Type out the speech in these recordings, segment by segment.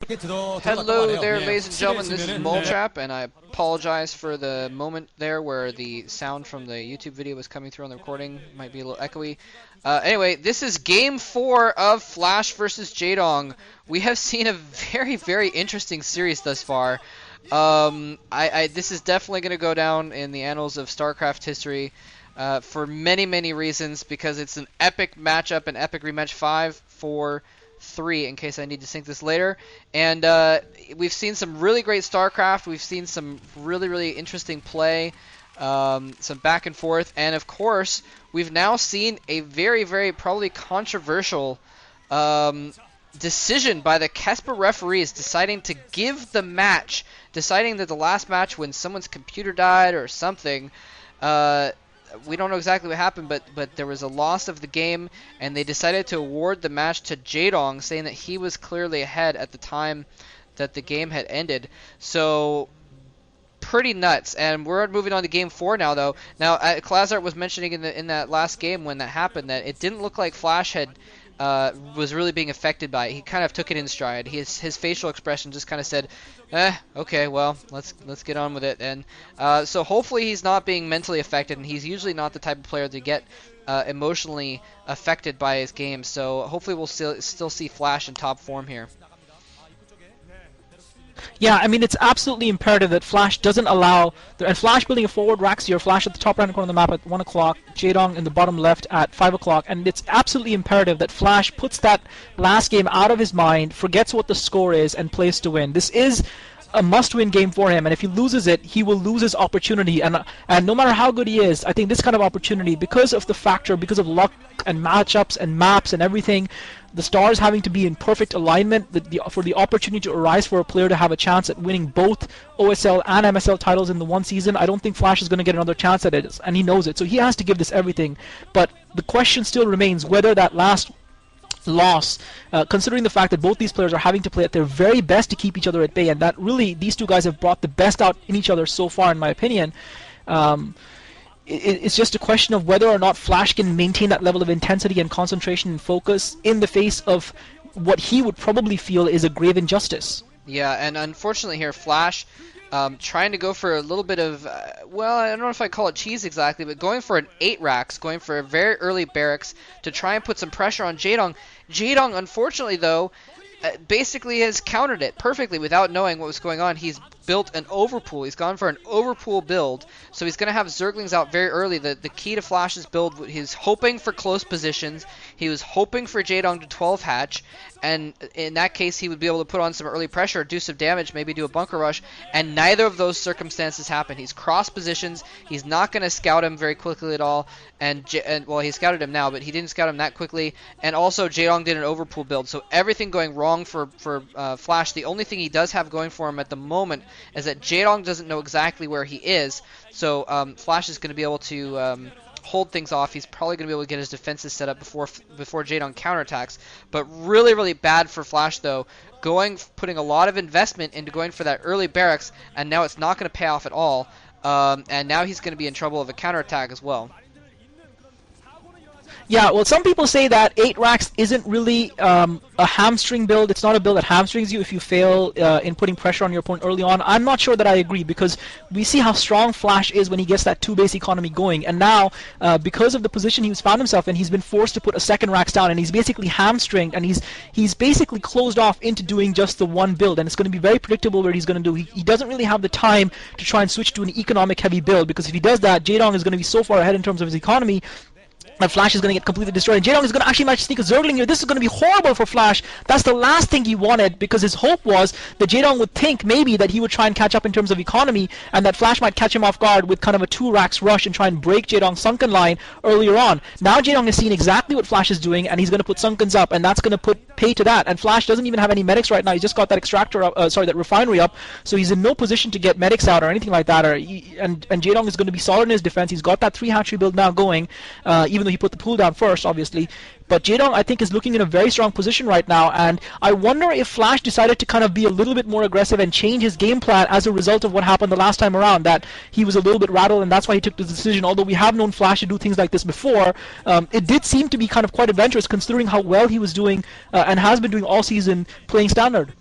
Hello there, ladies and gentlemen, this is Moltrap, and I apologize for the moment there where the sound from the YouTube video was coming through on the recording. Might be a little echoey. Anyway, this is Game 4 of FlaSh versus Jaedong. We have seen a very, very interesting series thus far. This is definitely going to go down in the annals of StarCraft history for many, many reasons, because it's an epic matchup, an epic rematch 5-4-3, in case I need to sync this later. And we've seen some really great StarCraft. We've seen some really, really interesting play, some back and forth. And, of course, we've now seen a very, very probably controversial decision by the Kesper referees deciding to give the match, deciding that the last match when someone's computer died or something, we don't know exactly what happened, but there was a loss of the game, and they decided to award the match to Jaedong, saying that he was clearly ahead at the time that the game had ended. So pretty nuts. And we're moving on to Game 4 now, though. Now, Klazart was mentioning in that last game when that happened that it didn't look like FlaSh had was really being affected by it. He kind of took it in stride. His facial expression just kind of said, okay, well, let's get on with it. And so hopefully he's not being mentally affected, and he's usually not the type of player to get emotionally affected by his game. So hopefully we'll still see FlaSh in top form here. Yeah, I mean, it's absolutely imperative that FlaSh doesn't allow, and FlaSh building a forward racks here, FlaSh at the top right corner of the map at 1 o'clock, Jaedong in the bottom left at 5 o'clock, and it's absolutely imperative that FlaSh puts that last game out of his mind, forgets what the score is, and plays to win. This is a must-win game for him, and if he loses it, he will lose his opportunity, and no matter how good he is, I think this kind of opportunity, because of the factor, because of luck and matchups and maps and everything, the stars having to be in perfect alignment for the opportunity to arise for a player to have a chance at winning both OSL and MSL titles in the one season, I don't think FlaSh is going to get another chance at it, and he knows it, so he has to give this everything. But the question still remains whether that last loss, considering the fact that both these players are having to play at their very best to keep each other at bay, and that really these two guys have brought the best out in each other so far, in my opinion. It's just a question of whether or not FlaSh can maintain that level of intensity and concentration and focus in the face of what he would probably feel is a grave injustice. Yeah, and unfortunately here, FlaSh trying to go for a little bit of, well, I don't know if I call it cheese exactly, but going for an 8 racks, going for a very early barracks to try and put some pressure on Jaedong. Jaedong, unfortunately, though, basically has countered it perfectly without knowing what was going on. He's built an overpool. He's gone for an overpool build, so he's going to have Zerglings out very early. The key to FlaSh's build, he's hoping for close positions. He was hoping for Jaedong to 12 hatch, and in that case he would be able to put on some early pressure, do some damage, maybe do a bunker rush, and neither of those circumstances happened. He's cross positions. He's not going to scout him very quickly at all, and well, he scouted him now, but he didn't scout him that quickly, and also Jaedong did an overpool build, so everything going wrong for FlaSh. The only thing he does have going for him at the moment is that Jaedong doesn't know exactly where he is, so FlaSh is going to be able to hold things off. He's probably going to be able to get his defenses set up before Jaedong counterattacks. But really, really bad for FlaSh, though. Putting a lot of investment into going for that early barracks, and now it's not going to pay off at all. And now he's going to be in trouble of a counterattack as well. Yeah, well, some people say that 8 racks isn't really a hamstring build. It's not a build that hamstrings you if you fail in putting pressure on your opponent early on. I'm not sure that I agree, because we see how strong FlaSh is when he gets that 2 base economy going. And now, because of the position he's found himself in, he's been forced to put a 2nd racks down, and he's basically hamstringed, and he's basically closed off into doing just the 1 build. And it's going to be very predictable what he's going to do. He doesn't really have the time to try and switch to an economic heavy build, because if he does that, Jaedong is going to be so far ahead in terms of his economy, and FlaSh is going to get completely destroyed. And Jaedong is going to actually manage to sneak a Zergling here. This is going to be horrible for FlaSh. That's the last thing he wanted, because his hope was that Jaedong would think maybe that he would try and catch up in terms of economy, and that FlaSh might catch him off guard with kind of a 2 racks rush and try and break Jaedong's sunken line earlier on. Now Jaedong has seen exactly what FlaSh is doing, and he's going to put sunkens up, and that's going to pay to that. And FlaSh doesn't even have any medics right now. He's just got that extractor up, that refinery up, so he's in no position to get medics out or anything like that. And Jaedong is going to be solid in his defense. He's got that 3 hatchery build now going, even though he put the pool down first, obviously. But Jaedong, I think, is looking in a very strong position right now, and I wonder if FlaSh decided to kind of be a little bit more aggressive and change his game plan as a result of what happened the last time around, that he was a little bit rattled, and that's why he took the decision. Although we have known FlaSh to do things like this before, it did seem to be kind of quite adventurous, considering how well he was doing and has been doing all season playing Standard.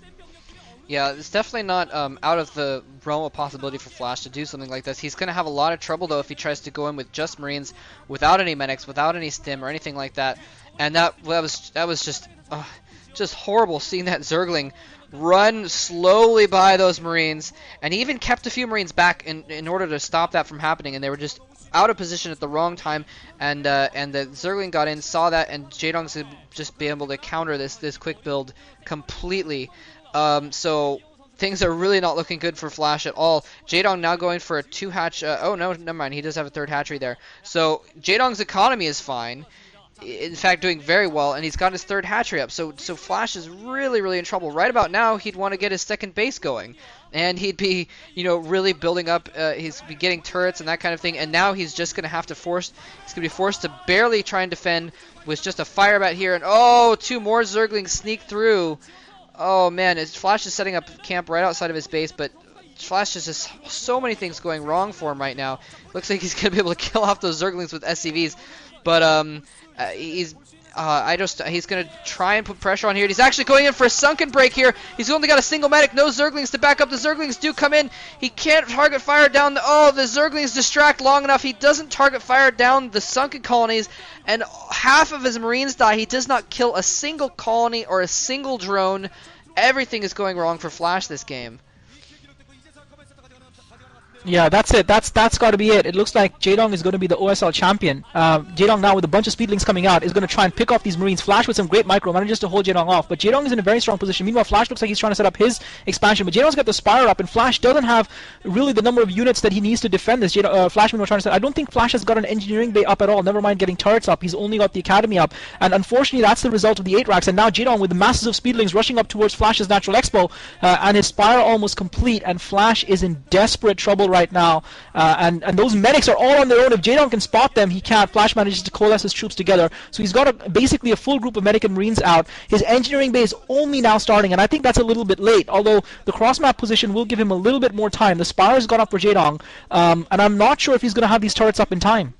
Yeah, it's definitely not out of the realm of possibility for FlaSh to do something like this. He's going to have a lot of trouble, though, if he tries to go in with just Marines, without any medics, without any stim or anything like that. And that was just horrible seeing that Zergling run slowly by those Marines, and he even kept a few Marines back in order to stop that from happening, and they were just out of position at the wrong time, and the Zergling got in, saw that, and Jaedong's just be able to counter this quick build completely. So things are really not looking good for FlaSh at all. Jaedong now going for a 2-hatch. Oh no, never mind. He does have a 3rd hatchery there. So Jaedong's economy is fine. In fact, doing very well, and he's got his 3rd hatchery up. So FlaSh is really in trouble. Right about now, he'd want to get his 2nd base going, and he'd be, really building up. He's be getting turrets and that kind of thing. And now he's just gonna have to He's gonna be forced to barely try and defend with just a fire bat here. And oh, 2 more Zerglings sneak through. Oh man, FlaSh is setting up camp right outside of his base, but FlaSh has just so many things going wrong for him right now. Looks like he's gonna be able to kill off those Zerglings with SCVs, but he's gonna try and put pressure on here. He's actually going in for a sunken break here. He's only got a single medic, no Zerglings to back up. The Zerglings do come in. He can't target fire down the Zerglings distract long enough. He doesn't target fire down the sunken colonies, and half of his Marines die. He does not kill a single colony or a single drone. Everything is going wrong for FlaSh this game. Yeah, that's it. That's got to be it. It looks like Jaedong is going to be the OSL champion. Jaedong now with a bunch of speedlings coming out is going to try and pick off these Marines. FlaSh with some great micro manages to hold Jaedong off, but Jaedong is in a very strong position. Meanwhile, FlaSh looks like he's trying to set up his expansion, but Jaedong's got the Spire up, and FlaSh doesn't have really the number of units that he needs to defend this. FlaSh meanwhile trying to set. I don't think FlaSh has got an engineering bay up at all. Never mind getting turrets up. He's only got the academy up, and unfortunately, that's the result of the 8 racks. And now Jaedong with the masses of speedlings rushing up towards FlaSh's natural expo, and his Spire almost complete. And FlaSh is in desperate trouble right now. And those medics are all on their own. If Jaedong can spot them, he can't. FlaSh manages to coalesce his troops together. So he's got basically a full group of medic and Marines out. His engineering bay is only now starting, and I think that's a little bit late. Although the cross-map position will give him a little bit more time. The Spire's gone up for Jaedong, and I'm not sure if he's going to have these turrets up in time.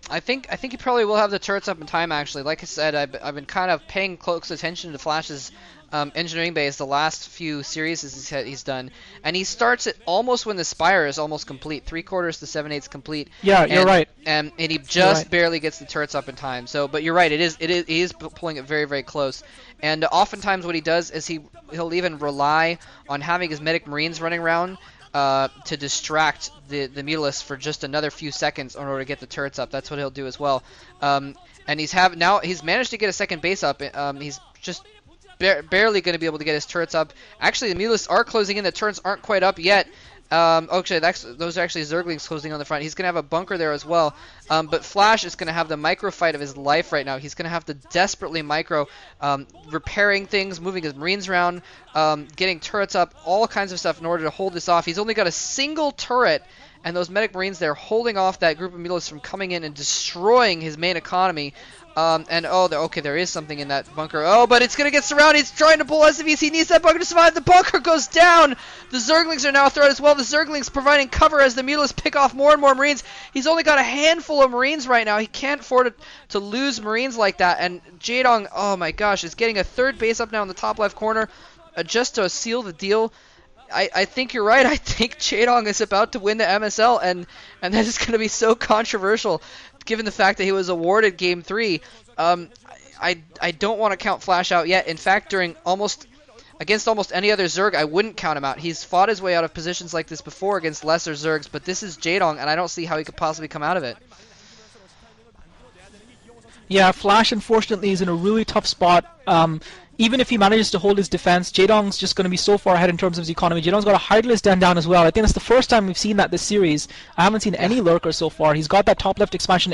I think he probably will have the turrets up in time, actually. Like I said, I've been kind of paying close attention to FlaSh's engineering base the last few series he's done, and he starts it almost when the Spire is almost complete, 3/4 to 7/8 complete. Yeah, you're right. And he just barely gets the turrets up in time. So, but you're right, he is pulling it very close. And oftentimes what he does is he'll even rely on having his medic Marines running around to distract the Mutalisks for just another few seconds in order to get the turrets up. That's what he'll do as well. And he's managed to get a 2nd base up. He's just barely going to be able to get his turrets up. Actually, the Mutalisks are closing in. The turrets aren't quite up yet. Okay, those are actually Zerglings closing on the front. He's going to have a bunker there as well. But FlaSh is going to have the micro fight of his life right now. He's going to have to desperately micro, repairing things, moving his Marines around, getting turrets up, all kinds of stuff in order to hold this off. He's only got a single turret, and those medic Marines there holding off that group of Mutalisks from coming in and destroying his main economy. Okay, there is something in that bunker. Oh, but it's going to get surrounded. He's trying to pull SCVs. He needs that bunker to survive. The bunker goes down. The Zerglings are now thrown as well. The Zerglings providing cover as the Mutalisks pick off more and more Marines. He's only got a handful of Marines right now. He can't afford to lose Marines like that. And Jaedong, oh my gosh, is getting a 3rd base up now in the top left corner just to seal the deal. I think you're right. I think Jaedong is about to win the MSL, and that is going to be so controversial, given the fact that he was awarded Game 3. I don't want to count FlaSh out yet. In fact, against almost any other Zerg, I wouldn't count him out. He's fought his way out of positions like this before against lesser Zergs, but this is Jaedong, and I don't see how he could possibly come out of it. Yeah, FlaSh unfortunately is in a really tough spot. Even if he manages to hold his defense, Jaedong's just going to be so far ahead in terms of his economy. Jaedong's got a Hydralisk Den down as well. I think it's the first time we've seen that this series. I haven't seen any lurkers so far. He's got that top left expansion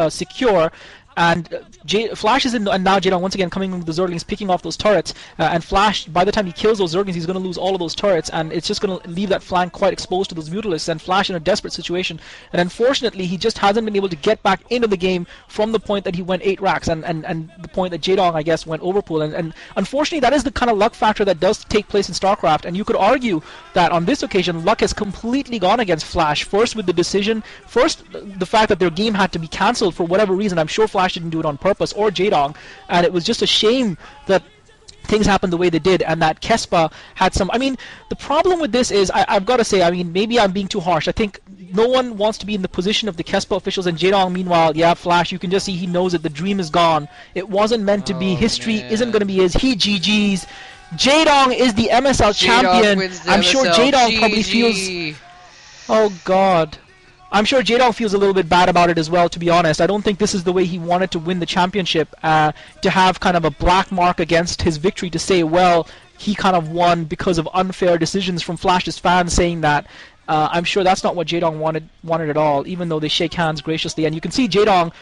secure. And FlaSh is in, and now Jaedong once again coming with the Zerglings, picking off those turrets. And FlaSh, by the time he kills those Zerglings, he's going to lose all of those turrets, and it's just going to leave that flank quite exposed to those Mutalisks. And FlaSh in a desperate situation. And unfortunately, he just hasn't been able to get back into the game from the point that he went 8 racks, and the point that Jaedong, I guess, went overpool. And unfortunately, that is the kind of luck factor that does take place in StarCraft. And you could argue that on this occasion, luck has completely gone against FlaSh. First with the decision, first the fact that their game had to be cancelled for whatever reason. I'm sure FlaSh didn't do it on purpose, or Jaedong, and it was just a shame that things happened the way they did, and that Kespa had some. I mean, the problem with this is, I've got to say, I mean, maybe I'm being too harsh. I think no one wants to be in the position of the Kespa officials, and Jaedong, meanwhile, yeah, FlaSh, you can just see he knows that the dream is gone. It wasn't meant to be. Oh, History isn't going to man. be his. He GG's. Jaedong is the MSL Jaedong champion. wins the I'm sure MSL. Jaedong probably feels. GG. Oh God. I'm sure Jaedong feels a little bit bad about it as well, to be honest. I don't think this is the way he wanted to win the championship, to have kind of a black mark against his victory, to say, well, he kind of won because of unfair decisions from FlaSh's fans saying that. I'm sure that's not what Jaedong wanted at all, even though they shake hands graciously. And you can see Jaedong,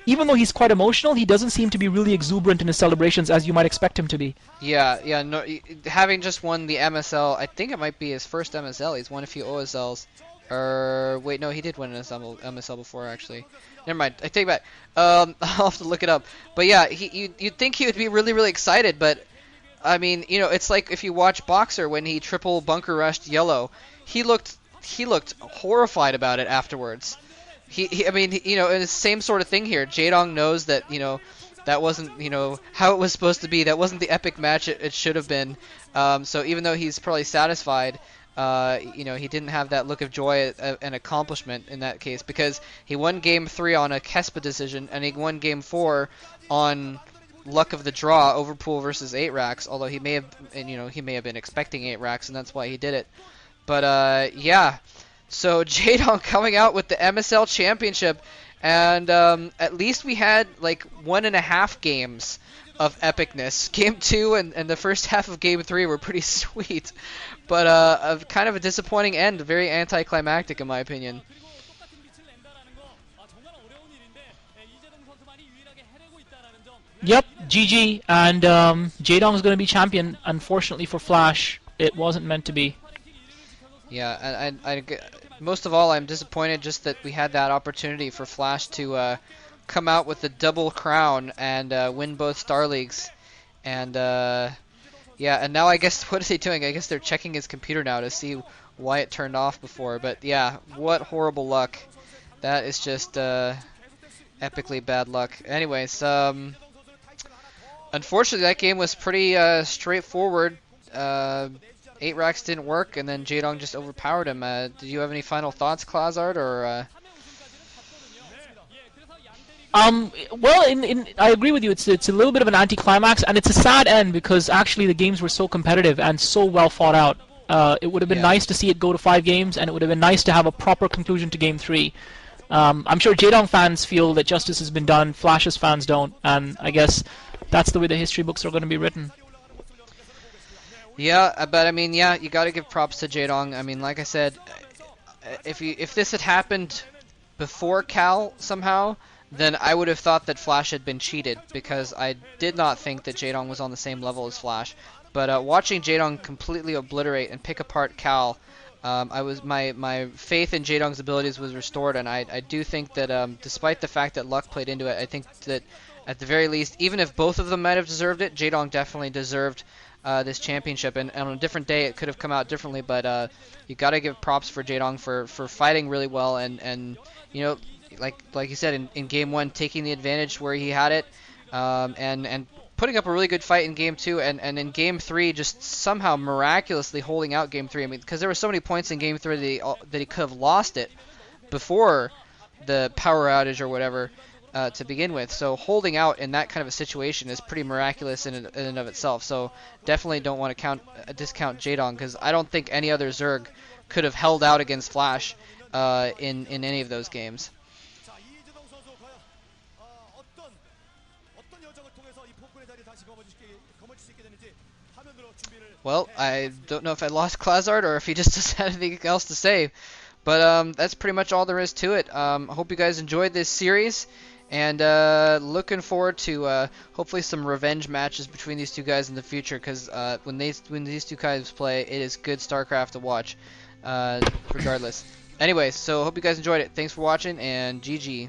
even though he's quite emotional, he doesn't seem to be really exuberant in his celebrations as you might expect him to be. Yeah, no, having just won the MSL, I think it might be his first MSL. He's won a few OSLs. Or wait, no, he did win an MSL before, actually. Never mind, I take it back. I'll have to look it up. But yeah, you'd think he would be really, really excited, but I mean, you know, it's like if you watch Boxer when he triple bunker rushed Yellow, he looked horrified about it afterwards. I mean, you know, it's the same sort of thing here. Jaedong knows that, you know, that wasn't, you know, how it was supposed to be. That wasn't the epic match it should have been. So even though he's probably satisfied, you know, he didn't have that look of joy and accomplishment in that case, because he won Game 3 on a Kespa decision, and he won Game 4 on luck of the draw, Overpool versus 8 racks, although he may have, and you know, he may have been expecting 8 racks, and that's why he did it. But yeah, so Jaedong coming out with the MSL championship, and at least we had like 1.5 games of epicness. Game 2 and the first half of Game 3 were pretty sweet, but kind of a disappointing end, very anticlimactic in my opinion. Yep, GG, and Jaedong is going to be champion. Unfortunately for FlaSh, it wasn't meant to be. Yeah, most of all, I'm disappointed just that we had that opportunity for FlaSh to come out with the double crown and win both Star Leagues. And yeah, and now I guess, what is he doing? I guess they're checking his computer now to see why it turned off before. But yeah, what horrible luck. That is just epically bad luck. Anyways, unfortunately that game was pretty straightforward. 8 racks didn't work, and then Jaedong just overpowered him. Did you have any final thoughts, Klazard, or? Well, I agree with you. It's a little bit of an anticlimax, and it's a sad end because actually the games were so competitive and so well fought out. It would have been nice to see it go to 5 games, and it would have been nice to have a proper conclusion to Game 3. I'm sure Jaedong fans feel that justice has been done. FlaSh's fans don't, and I guess that's the way the history books are going to be written. Yeah, but I mean, yeah, you got to give props to Jaedong. I mean, like I said, if this had happened before Cal somehow, then I would have thought that FlaSh had been cheated, because I did not think that Jaedong was on the same level as FlaSh. But watching Jaedong completely obliterate and pick apart Cal, my faith in Jaedong's abilities was restored, and I do think that despite the fact that luck played into it, I think that at the very least, even if both of them might have deserved it, Jaedong definitely deserved this championship, and on a different day it could have come out differently, but you got to give props for Jaedong for fighting really well, and you know, like you said, in Game 1 taking the advantage where he had it, and putting up a really good fight in Game 2, and in Game 3 just somehow miraculously holding out Game 3. I mean, because there were so many points in Game 3 that he could have lost it before the power outage or whatever. To begin with, so holding out in that kind of a situation is pretty miraculous in and of itself. So definitely don't want to discount Jaedong, because I don't think any other Zerg could have held out against FlaSh in any of those games. Well, I don't know if I lost Klazard or if he just doesn't have anything else to say, but that's pretty much all there is to it. I hope you guys enjoyed this series. And looking forward to hopefully some revenge matches between these two guys in the future, because when these two guys play, it is good StarCraft to watch, regardless. Anyways, so hope you guys enjoyed it. Thanks for watching, and GG.